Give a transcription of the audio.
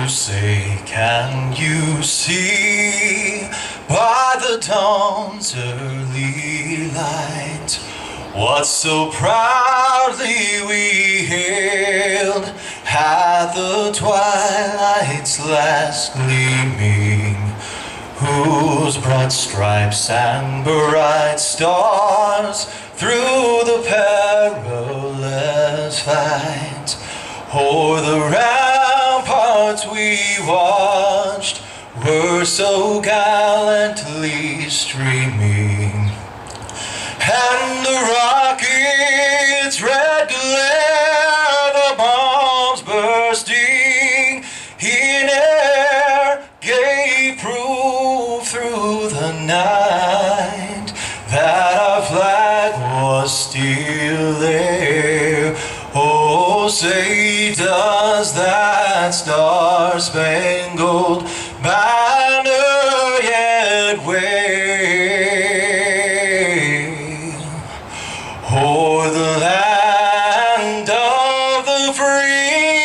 say, can you see by the dawn's early light what so proudly we hailed at the twilight's last gleaming, whose broad stripes and bright stars through the perilous fight o'er the ramparts we watched were so gallantly streaming, and the rocket's red glare, the bombs bursting in air, gave proof through the night that our flag was still there. Oh, say does that star-spangled banner yet wave o'er the land of the free?